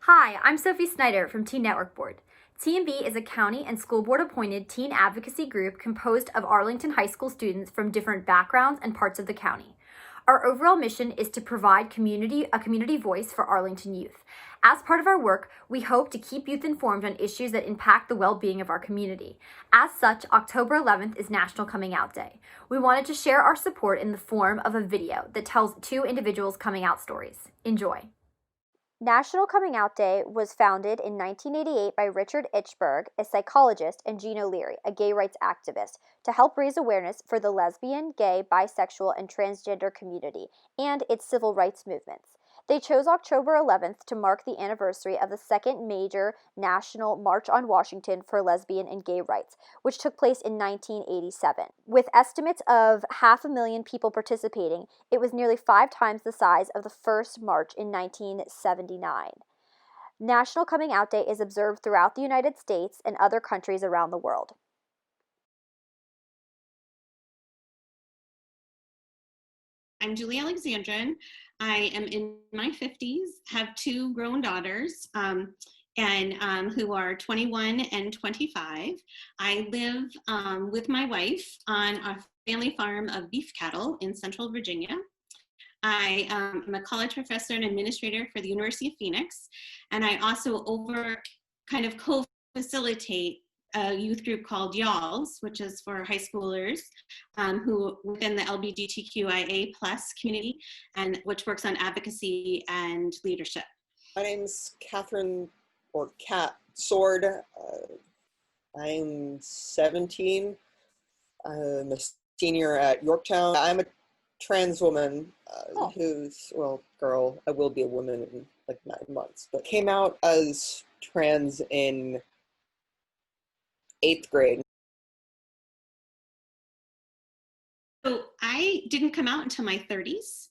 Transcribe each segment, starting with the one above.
Hi, I'm Sophie Snyder from Teen Network Board. TNB is a county and school board appointed teen advocacy group composed of Arlington High School students from different backgrounds and parts of the county. Our overall mission is to provide a community voice for Arlington youth. As part of our work, we hope to keep youth informed on issues that impact the well-being of our community. As such, October 11th is National Coming Out Day. We wanted to share our support in the form of a video that tells two individuals' coming out stories. Enjoy. National Coming Out Day was founded in 1988 by Richard Itchberg, a psychologist, and Jean O'Leary, a gay rights activist, to help raise awareness for the lesbian, gay, bisexual, and transgender community and its civil rights movements. They chose October 11th to mark the anniversary of the second major national March on Washington for lesbian and gay rights, which took place in 1987. With estimates of 500,000 people participating, it was nearly 5 times the size of the first march in 1979. National Coming Out Day is observed throughout the United States and other countries around the world. I'm Julie Alexandrin. I am in my 50s, have 2 grown daughters, who are 21 and 25. I live with my wife on a family farm of beef cattle in Central Virginia. I am a college professor and administrator for the University of Phoenix, and I also co-facilitate a youth group called YALLS, which is for high schoolers who within the LGBTQIA plus community, and which works on advocacy and leadership. My name's Catherine, or Kat Sword. I'm 17. I'm a senior at Yorktown. I'm a trans woman girl. I will be a woman in like 9 months, but came out as trans in 8th grade. So I didn't come out until my 30s.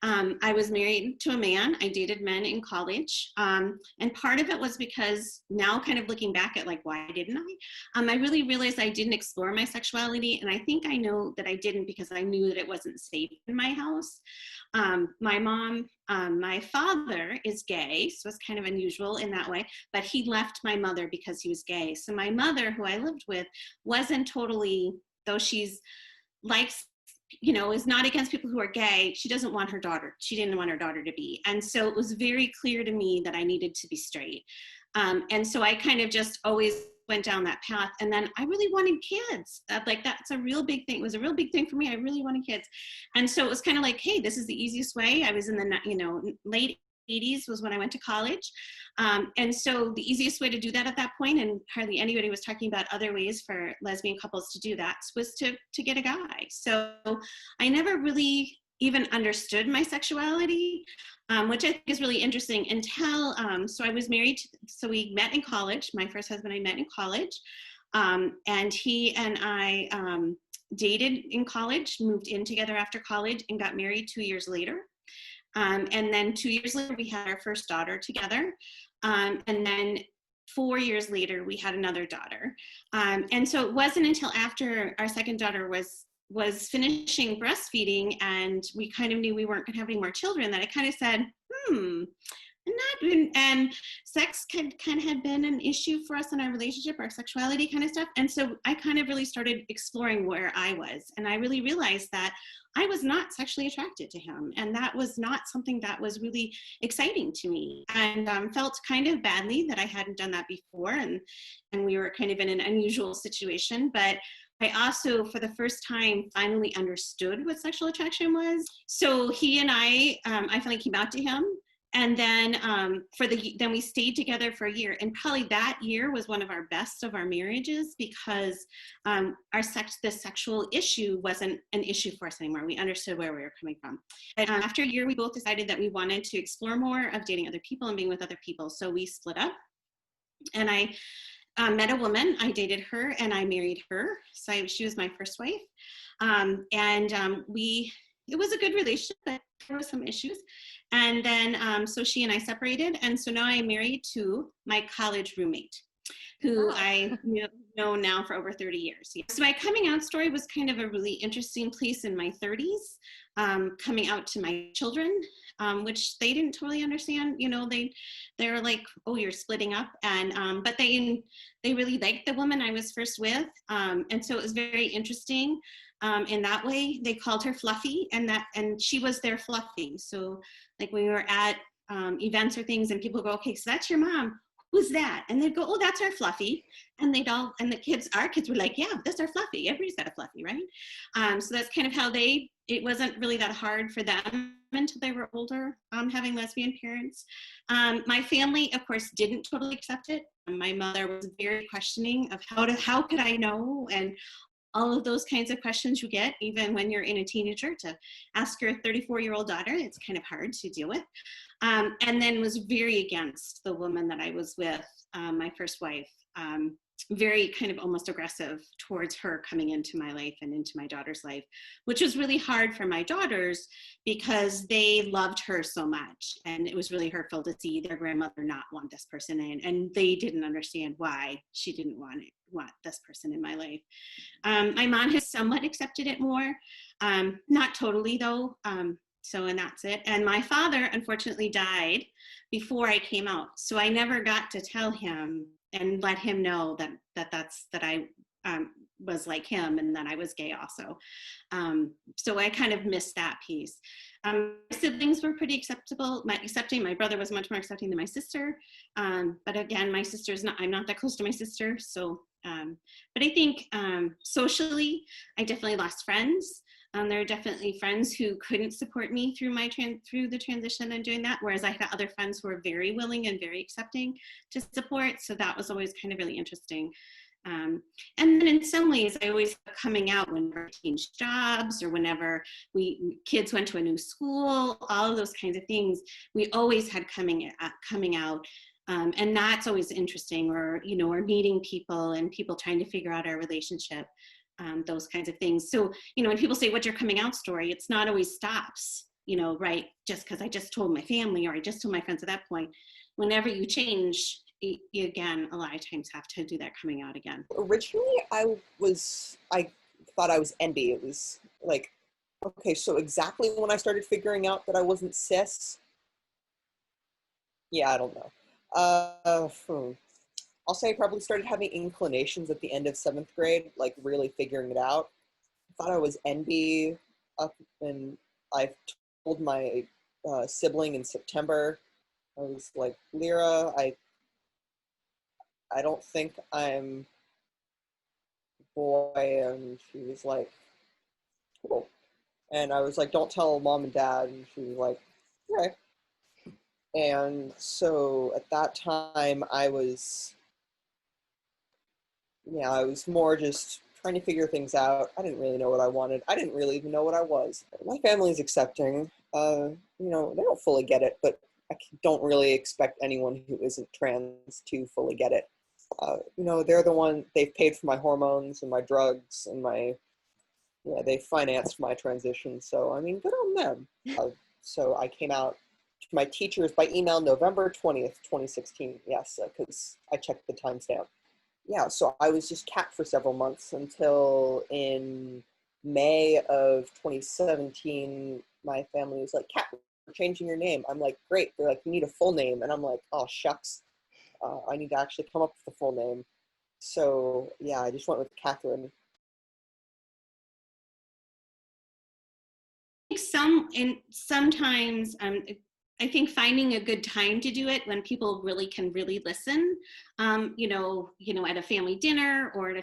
I was married to a man. I dated men in college. And part of it was because now kind of looking back at like, why didn't I? I really realized I didn't explore my sexuality. And I think I know that I didn't because I knew that it wasn't safe in my house. My father is gay, so it's kind of unusual in that way, but he left my mother because he was gay. So my mother, who I lived with, wasn't totally, though she's likes, is not against people who are gay, she didn't want her daughter to be. And so it was very clear to me that I needed to be straight. And so I kind of just always went down that path. And then I really wanted kids. That's a real big thing. It was a real big thing for me. I really wanted kids. And so it was kind of like, hey, this is the easiest way. I was in the, late 80s was when I went to college. And so the easiest way to do that at that point, and hardly anybody was talking about other ways for lesbian couples to do that, was to get a guy. So I never really even understood my sexuality, which I think is really interesting until, so I was married, so we met in college. My first husband I met in college, and he and I dated in college, moved in together after college, and got married 2 years later. And then 2 years later, we had our first daughter together. And then 4 years later, we had another daughter. And so it wasn't until after our second daughter was finishing breastfeeding and we kind of knew we weren't going to have any more children that I kind of said, and sex kind of had been an issue for us in our relationship, our sexuality kind of stuff. And so I kind of really started exploring where I was. And I really realized that I was not sexually attracted to him. And that was not something that was really exciting to me, and felt kind of badly that I hadn't done that before. And we were kind of in an unusual situation. But I also, for the first time, finally understood what sexual attraction was. So he and I finally came out to him. And then then we stayed together for a year, and probably that year was one of our best of our marriages because the sexual issue wasn't an issue for us anymore. We understood where we were coming from. And after a year, we both decided that we wanted to explore more of dating other people and being with other people. So we split up, and I met a woman. I dated her, and I married her. So she was my first wife, it was a good relationship, but there were some issues. And then, so she and I separated. And so now I'm married to my college roommate. who Oh. I know now for over 30 years. Yeah. So my coming out story was kind of a really interesting place in my 30s, coming out to my children, which they didn't totally understand. They were like, "Oh, you're splitting up," and but they really liked the woman I was first with, and so it was very interesting. In that way, they called her Fluffy, and she was their Fluffy. So, like when we were at events or things, and people go, "Okay, so that's your mom. Who's that?" And they'd go, "Oh, that's our Fluffy." And our kids were like, "Yeah, that's our Fluffy. Everybody's got a Fluffy, right?" So that's kind of how it wasn't really that hard for them until they were older, having lesbian parents. My family, of course, didn't totally accept it. My mother was very questioning of how could I know? And all of those kinds of questions you get, even when you're in a teenager, to ask your 34-year-old daughter, it's kind of hard to deal with. And then was very against the woman that I was with, my first wife, very kind of almost aggressive towards her coming into my life and into my daughter's life, which was really hard for my daughters because they loved her so much. And it was really hurtful to see their grandmother not want this person in, and they didn't understand why she didn't want this person in my life. My mom has somewhat accepted it more, not totally though. And that's it. And my father unfortunately died before I came out, so I never got to tell him and let him know that I was like him and that I was gay also. So I kind of missed that piece. My siblings were pretty accepting. My brother was much more accepting than my sister. But again, I'm not that close to my sister. So, but I think socially, I definitely lost friends. There are definitely friends who couldn't support me through the transition and doing that, whereas I had other friends who were very willing and very accepting to support. So that was always kind of really interesting. And then in some ways, I always coming out whenever I changed jobs or whenever kids went to a new school, all of those kinds of things. We always had coming out. And that's always interesting, or meeting people and people trying to figure out our relationship. Those kinds of things. So, when people say, "What's your coming out story?" It's not always stops, right? Just because I just told my family or I just told my friends at that point. Whenever you change, you again, a lot of times have to do that coming out again. Originally, I thought I was NB. It was like, okay, so exactly when I started figuring out that I wasn't cis. Yeah, I don't know. I'll say I probably started having inclinations at the end of 7th grade, like really figuring it out. I thought I was NB and I told my sibling in September. I was like, "Lyra, I don't think I'm boy," and she was like, "Cool." And I was like, "Don't tell mom and dad," and she was like, "Okay." And so at that time I was more just trying to figure things out. I didn't really know what I wanted. I didn't really even know what I was. My family's accepting. They don't fully get it, but I don't really expect anyone who isn't trans to fully get it. They're the one, they've paid for my hormones and my drugs and they financed my transition. So, I mean, good on them. So I came out to my teachers by email November 20th, 2016. Yes, because I checked the timestamp. Yeah, so I was just cat for several months until in May of 2017, my family was like, "Cat, we're changing your name." I'm like, "Great." They're like, "You need a full name." And I'm like, "Oh, shucks. I need to actually come up with a full name." So yeah, I just went with Catherine. Sometimes I think finding a good time to do it when people really can really listen, at a family dinner or at a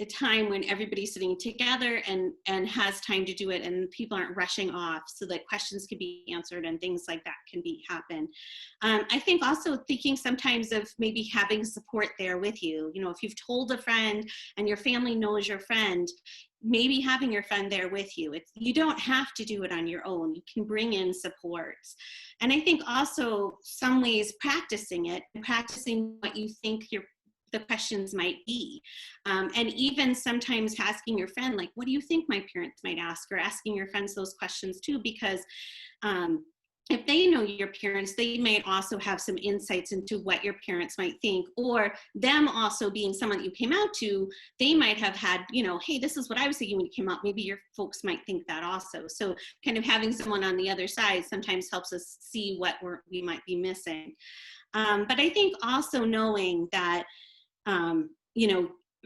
time when everybody's sitting together and has time to do it and people aren't rushing off so that questions can be answered and things like that can happen. I think also thinking sometimes of maybe having support there with you. If you've told a friend and your family knows your friend, maybe having your friend there with you. You don't have to do it on your own. You can bring in supports. And I think also some ways practicing what you think the questions might be. And even sometimes asking your friend, like, "What do you think my parents might ask?" Or asking your friends those questions too, because if they know your parents, they may also have some insights into what your parents might think, or them also being someone that you came out to, they might have had, hey, this is what I was thinking when you came out. Maybe your folks might think that also. So kind of having someone on the other side sometimes helps us see what we might be missing. But I think also knowing that,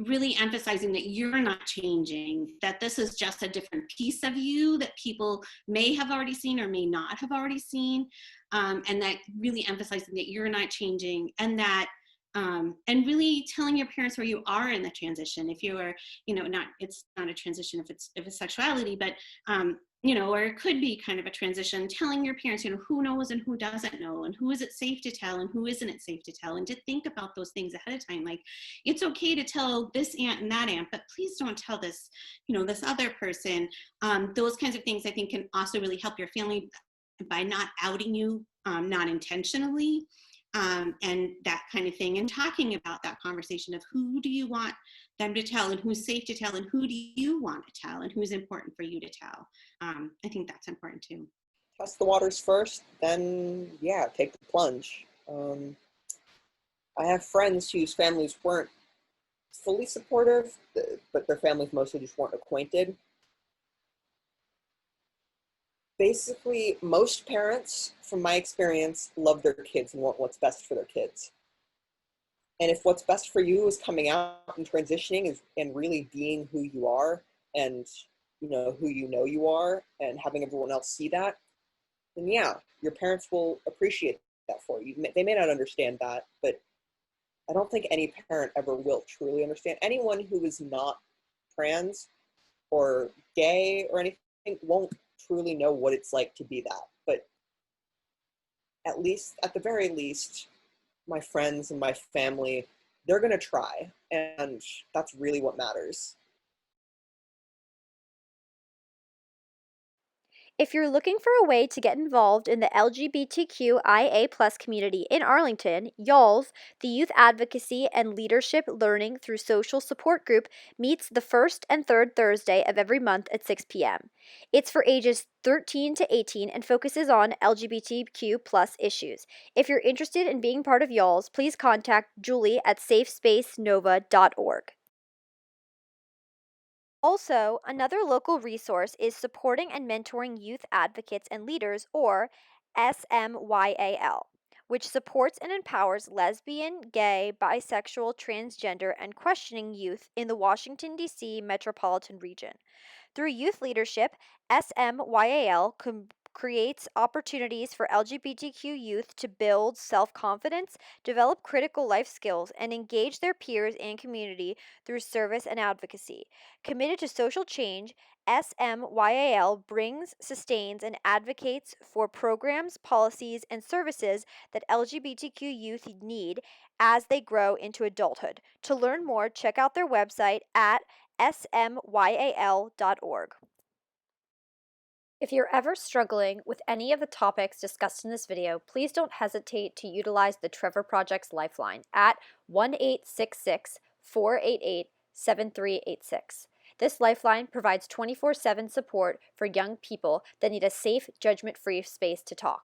really emphasizing that you're not changing, that this is just a different piece of you that people may have already seen or may not have already seen, and that really emphasizing that you're not changing, and that and really telling your parents where you are in the transition. If you are, it's not a transition if it's sexuality, but or it could be kind of a transition, telling your parents, who knows and who doesn't know, and who is it safe to tell and who isn't it safe to tell, and to think about those things ahead of time. Like, it's okay to tell this aunt and that aunt, but please don't tell this, this other person. Those kinds of things I think can also really help your family by not outing you, not intentionally, and that kind of thing, and talking about that conversation of who do you want them to tell, and who's safe to tell, and who do you want to tell, and who's important for you to tell. I think that's important too. Test the waters first, then take the plunge. I have friends whose families weren't fully supportive, but their families mostly just weren't acquainted. Basically, most parents, from my experience, love their kids and want what's best for their kids. And if what's best for you is coming out and transitioning and really being who you are, and who you are, and having everyone else see that, then your parents will appreciate that for you. They may not understand that, but I don't think any parent ever will truly understand. Anyone who is not trans or gay or anything won't truly know what it's like to be that. But at the very least, my friends and my family, they're going to try. And that's really what matters. If you're looking for a way to get involved in the LGBTQIA+ community in Arlington, YALS, the Youth Advocacy and Leadership Learning Through Social Support Group, meets the first and third Thursday of every month at 6 p.m. It's for ages 13 to 18 and focuses on LGBTQ+ issues. If you're interested in being part of YALS, please contact Julie at safespacenova.org. Also, another local resource is Supporting and Mentoring Youth Advocates and Leaders, or SMYAL, which supports and empowers lesbian, gay, bisexual, transgender, and questioning youth in the Washington, D.C. metropolitan region. Through youth leadership, SMYAL creates opportunities for LGBTQ youth to build self-confidence, develop critical life skills, and engage their peers and community through service and advocacy. Committed to social change, SMYAL brings, sustains, and advocates for programs, policies, and services that LGBTQ youth need as they grow into adulthood. To learn more, check out their website at smyal.org. If you're ever struggling with any of the topics discussed in this video, please don't hesitate to utilize the Trevor Project's Lifeline at 1-866-488-7386. This lifeline provides 24/7 support for young people that need a safe, judgment-free space to talk.